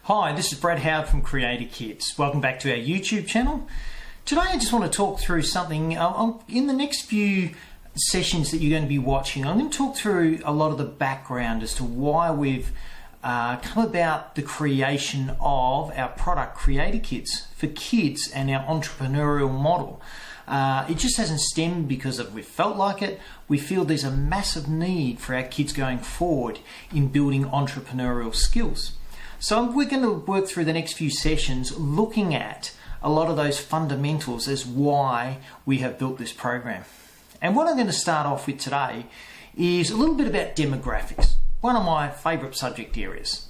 Hi, this is Brad Howard from Creator Kids. Welcome back to our YouTube channel. Today I just want to talk through something. In the next few sessions that you're going to be watching, I'm going to talk through a lot of the background as to why we've come about the creation of our product Creator Kids for kids and our entrepreneurial model. It just hasn't stemmed because we felt like it. We feel there's a massive need for our kids going forward in building entrepreneurial skills. So we're going to work through the next few sessions looking at a lot of those fundamentals as why we have built this program. And what I'm going to start off with today is a little bit about demographics, one of my favourite subject areas.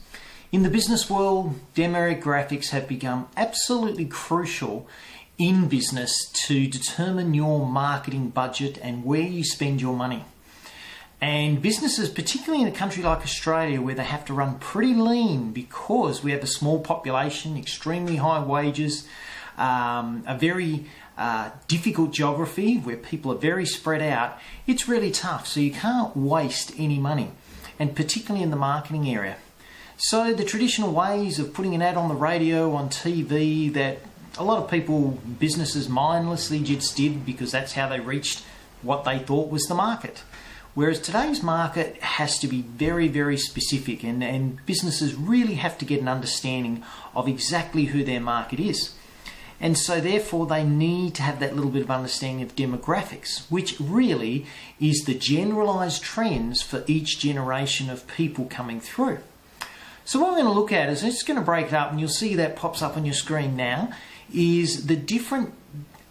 In the business world, demographics have become absolutely crucial in business to determine your marketing budget and where you spend your money. And businesses, particularly in a country like Australia, where they have to run pretty lean because we have a small population, extremely high wages, a very difficult geography where people are very spread out, it's really tough. So you can't waste any money, and particularly in the marketing area. So the traditional ways of putting an ad on the radio, on TV, that a lot of people, businesses mindlessly just did because that's how they reached what they thought was the market. Whereas today's market has to be very, very specific, and businesses really have to get an understanding of exactly who their market is. And so therefore they need to have that little bit of understanding of demographics, which really is the generalized trends for each generation of people coming through. So what we're going to look at is, it's going to break it up, and you'll see that pops up on your screen now, is the different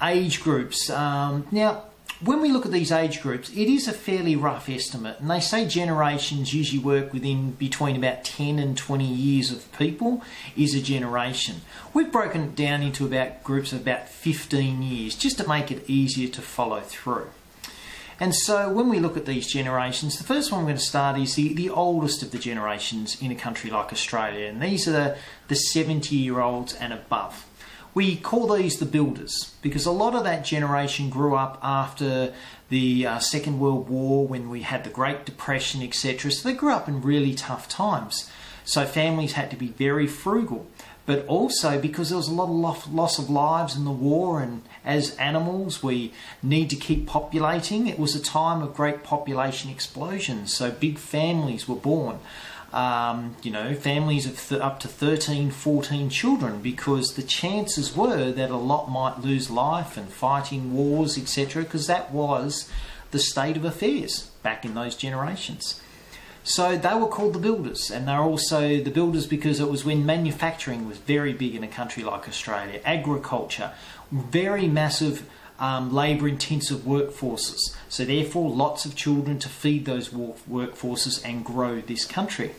age groups. Now, when we look at these age groups, it is a fairly rough estimate, and they say generations usually work within between about 10 and 20 years of people is a generation. We've broken it down into about groups of about 15 years just to make it easier to follow through. And so when we look at these generations, the first one we're going to start is the oldest of the generations in a country like Australia, and these are the 70-year-olds and above. We call these the builders because a lot of that generation grew up after the Second World War, when we had the Great Depression, etc. So they grew up in really tough times. So families had to be very frugal, but also because there was a lot of loss of lives in the war, and as animals we need to keep populating. It was a time of great population explosions, so big families were born. Families of up to 13, 14 children, because the chances were that a lot might lose life and fighting wars, etc., because that was the state of affairs back in those generations. So they were called the builders, and they're also the builders because it was when manufacturing was very big in a country like Australia, agriculture, very massive labour-intensive workforces. So therefore lots of children to feed those workforces and grow this country.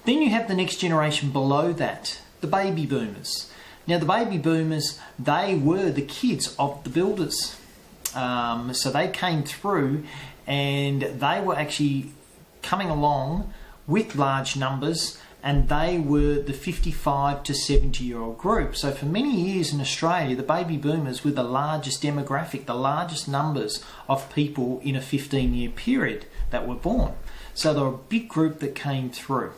Then you have the next generation below that, the baby boomers. Now the baby boomers, they were the kids of the builders. So they came through, and they were actually coming along with large numbers, and they were the 55 to 70-year-old group. So for many years in Australia, the baby boomers were the largest demographic, the largest numbers of people in a 15-year period that were born. So they were a big group that came through.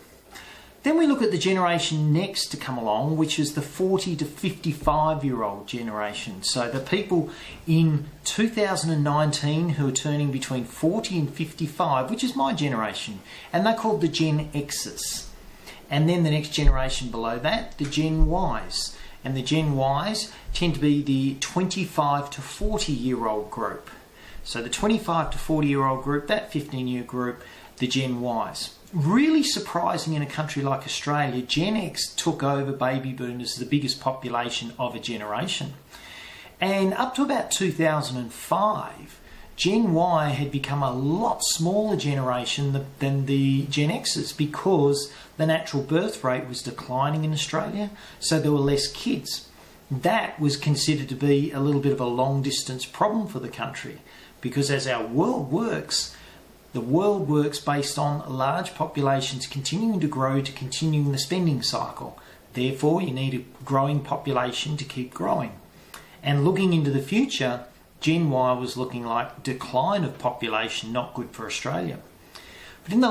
Then we look at the generation next to come along, which is the 40 to 55-year-old generation. So the people in 2019 who are turning between 40 and 55, which is my generation, and they're called the Gen X's. And then the next generation below that, the Gen Ys. And the Gen Ys tend to be the 25 to 40-year-old group. So the 25 to 40-year-old group, that 15-year group, the Gen Ys. Really surprising in a country like Australia, Gen X took over baby boomers as the biggest population of a generation. And up to about 2005, Gen Y had become a lot smaller generation than the Gen X's because the natural birth rate was declining in Australia, so there were less kids. That was considered to be a little bit of a long distance problem for the country, because as our world works, the world works based on large populations continuing to grow to continuing the spending cycle. Therefore, you need a growing population to keep growing. And looking into the future, Gen Y was looking like decline of population, not good for Australia. But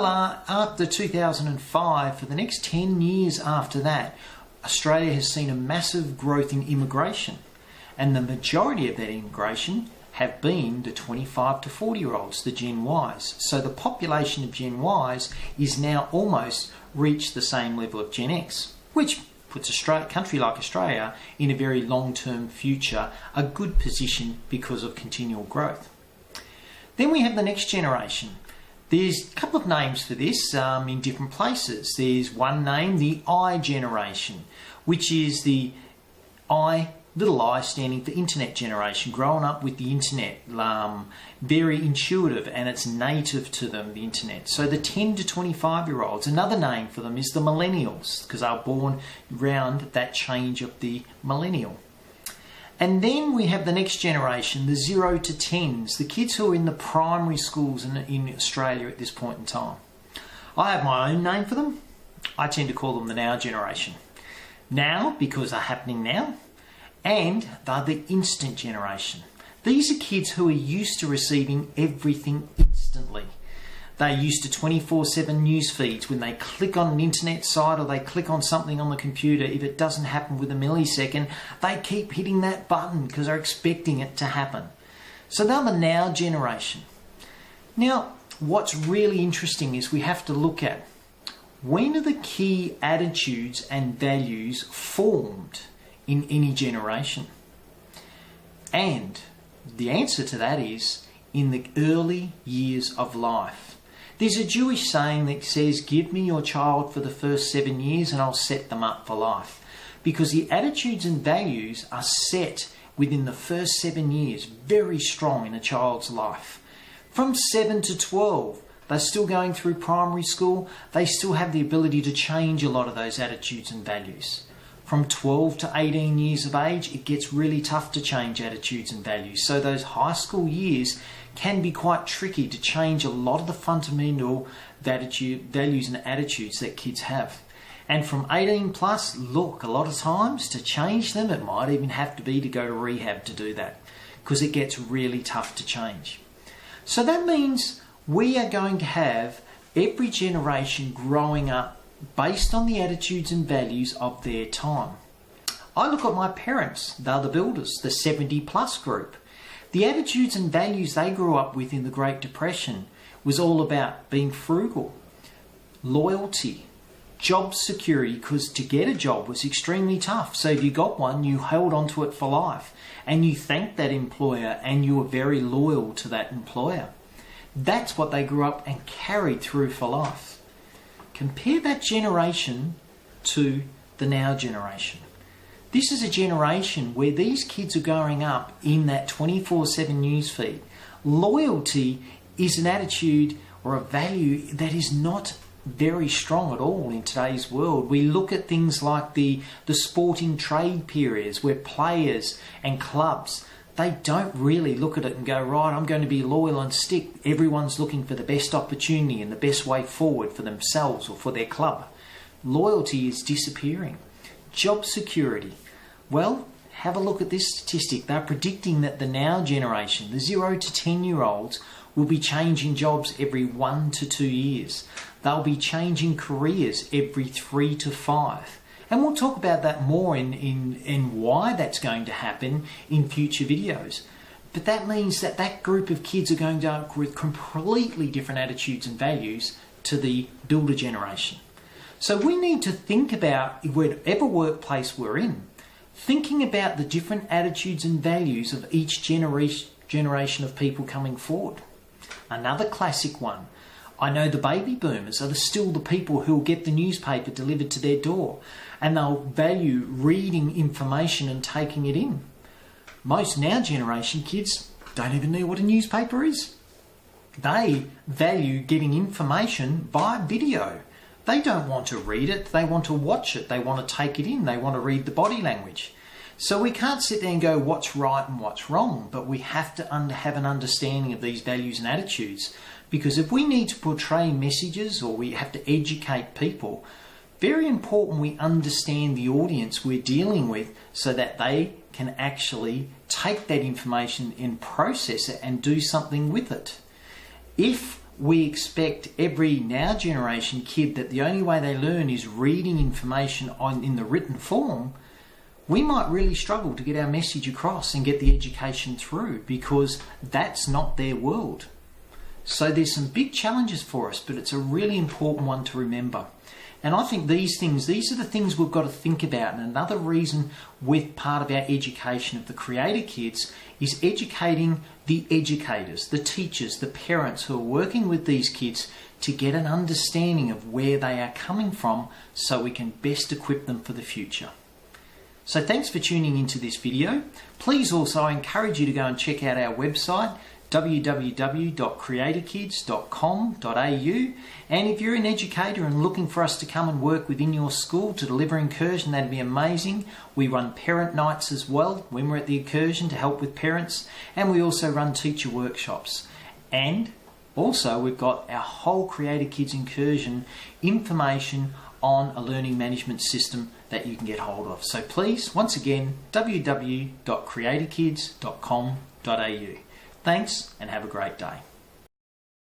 after 2005, for the next 10 years after that, Australia has seen a massive growth in immigration. And the majority of that immigration have been the 25 to 40-year-olds, the Gen Ys. So the population of Gen Ys is now almost reached the same level of Gen X, which puts a country like Australia in a very long-term future, a good position because of continual growth. Then we have the next generation. There's a couple of names for this in different places. There's one name, the I generation, which is the little I standing for internet generation, growing up with the internet, very intuitive, and it's native to them, the internet. So the 10 to 25-year-olds, another name for them is the millennials, because they were born around that change of the millennial. And then we have the next generation, the 0 to 10s, the kids who are in the primary schools in Australia at this point in time. I have my own name for them. I tend to call them the Now generation. Now, because they're happening now, and they're the instant generation. These are kids who are used to receiving everything instantly. They're used to 24/7 news feeds. When they click on an internet site or they click on something on the computer, if it doesn't happen with a millisecond, they keep hitting that button because they're expecting it to happen. So they're the Now generation. Now, what's really interesting is we have to look at when are the key attitudes and values formed in any generation? And the answer to that is in the early years of life. There's a Jewish saying that says, give me your child for the first 7 years and I'll set them up for life. Because the attitudes and values are set within the first 7 years, very strong in a child's life. From 7 to 12, they're still going through primary school, they still have the ability to change a lot of those attitudes and values. From 12 to 18 years of age, it gets really tough to change attitudes and values. So those high school years can be quite tricky to change a lot of the fundamental values and attitudes that kids have. And from 18 plus, look, a lot of times to change them, it might even have to be to go to rehab to do that, because it gets really tough to change. So that means we are going to have every generation growing up based on the attitudes and values of their time. I look at my parents, they're the builders, the 70 plus group. The attitudes and values they grew up with in the Great Depression was all about being frugal, loyalty, job security, because to get a job was extremely tough. So if you got one, you held on to it for life and you thanked that employer and you were very loyal to that employer. That's what they grew up and carried through for life. Compare that generation to the Now generation. This is a generation where these kids are growing up in that 24/7 newsfeed. Loyalty is an attitude or a value that is not very strong at all in today's world. We look at things like the sporting trade periods where players and clubs, they don't really look at it and go, right, I'm going to be loyal and stick. Everyone's looking for the best opportunity and the best way forward for themselves or for their club. Loyalty is disappearing. Job security. Well, have a look at this statistic. They're predicting that the Now generation, the 0 to 10-year-olds, will be changing jobs every 1 to 2 years. They'll be changing careers every 3 to 5. And we'll talk about that more in why that's going to happen in future videos. But that means that that group of kids are going to have with completely different attitudes and values to the builder generation. So we need to think about, whatever workplace we're in, thinking about the different attitudes and values of each generation of people coming forward. Another classic one. I know the baby boomers are still the people who will get the newspaper delivered to their door, and they'll value reading information and taking it in. Most Now generation kids don't even know what a newspaper is. They value getting information via video. They don't want to read it, they want to watch it, they want to take it in, they want to read the body language. So we can't sit there and go what's right and what's wrong, but we have to have an understanding of these values and attitudes. Because if we need to portray messages or we have to educate people, very important we understand the audience we're dealing with so that they can actually take that information and process it and do something with it. If we expect every now generation kid that the only way they learn is reading information in the written form, we might really struggle to get our message across and get the education through, because that's not their world. So there's some big challenges for us, but it's a really important one to remember. And I think these are the things we've got to think about. And another reason with part of our education of the Creator Kids is educating the educators, the teachers, the parents who are working with these kids to get an understanding of where they are coming from so we can best equip them for the future. So thanks for tuning into this video. Please also, I encourage you to go and check out our website, www.creatorkids.com.au, and if you're an educator and looking for us to come and work within your school to deliver Incursion, that'd be amazing. We run parent nights as well when we're at the Incursion to help with parents, and we also run teacher workshops. And also we've got our whole Creator Kids Incursion information on a learning management system that you can get hold of. So please, once again, www.creatorkids.com.au. Thanks and have a great day.